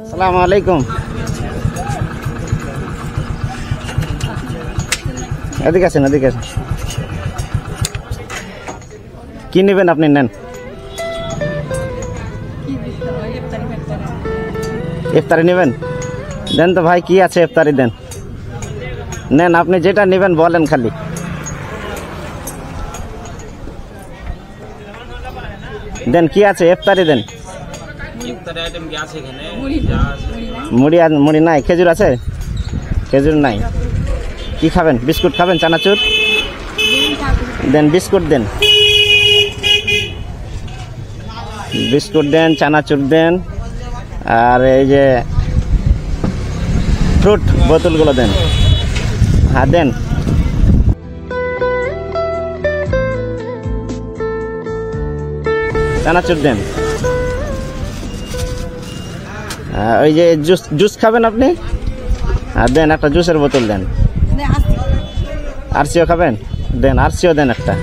আসসালামু আলাইকুম। এদিকে আসেন, এদিকে আসেন। কি নেবেন আপনি? নেন, ইফতারি নেবেন? দেন তো ভাই, কি আছে ইফতারি দেন। নেন, আপনি যেটা নেবেন বলেন খালি। দেন, কি আছে ইফতারি দেন। মুড়ি মুড়ি নাই? খেজুর আছে? খেজুর নাই। কি খাবেন? বিস্কুট খাবেন? চানাচুর দেন, বিস্কুট দেন, বিস্কুট দেন, চানাচুর দেন, আর এই যে ফ্রুট বোতলগুলো দেন। হ্যাঁ দেন। চানাচুর দেন। ওই যে জুস, জুস খাবেন আপনি? হ্যাঁ দেন, একটা জুসের বোতল দেন। আরসিও খাবেন? দেন, আরসিও দেন একটা।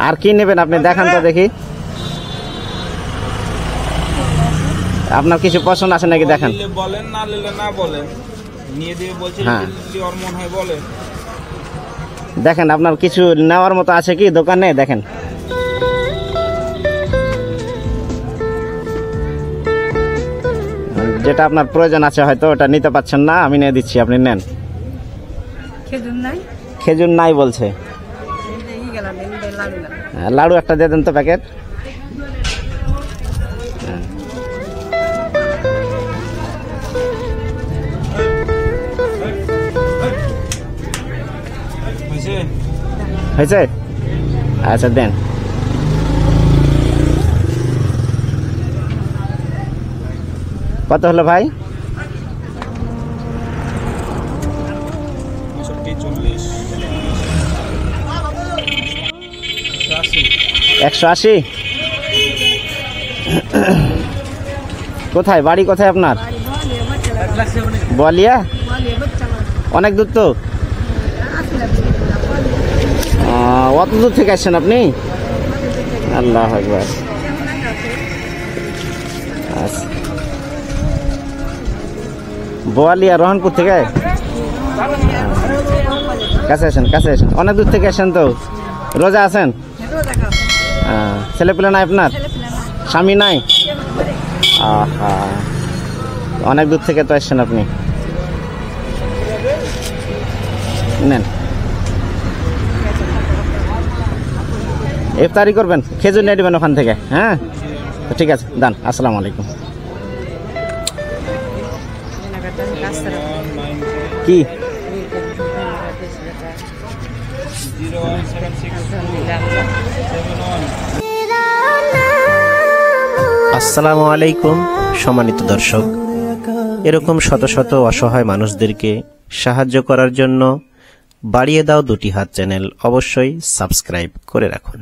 আর কি নেবেন আপনি দেখান তো দেখি। আপনার কিছু পছন্দ আছে নাকি দেখান। বলেন, না নিলে না বলেন, নিয়ে দিয়ে বলছেন যদি ওর মন হয় বলেন। দেখেন আপনার কিছু নেওয়ার মতো আছে কি দোকানে? দেখেন। যেটা আপনার প্রয়োজন আছে হয়তো ওটা নিতে পারছেন না, আমি নিয়ে দিচ্ছি, আপনি নেন। খেজুর নাই? খেজুর নাই বলছে। লাড়ু একটা দিয়ে দেন তো প্যাকেট। হয়েছে? আচ্ছা দেন। কত হলো ভাই? 180। কোথায় বাড়ি? কোথায় আপনার? বলিয়া? অনেক দূর তো। অত দূর থেকে আসছেন আপনি? আল্লাহ আকবার। বোয়ালিয়া রহনপুর থেকে? কাছে আসেন, কাছে আসেন। অনেক দূর থেকে আসেন তো। রোজা আছেন? ছেলেপিলে নাই আপনার? স্বামী নাই? আহা, অনেক দূর থেকে তো আসছেন আপনি। নেন, ইফতারি করবেন, খেজুর নিয়ে নেবেন ওখান থেকে। হ্যাঁ ঠিক আছে, দান। আসসালামু আলাইকুম। কি? আসসালামু আলাইকুম সম্মানিত দর্শক, এরকম শত শত অসহায় মানুষদেরকে সাহায্য করার জন্য বাড়িয়ে দাও দুটি হাত চ্যানেল অবশ্যই সাবস্ক্রাইব করে রাখুন।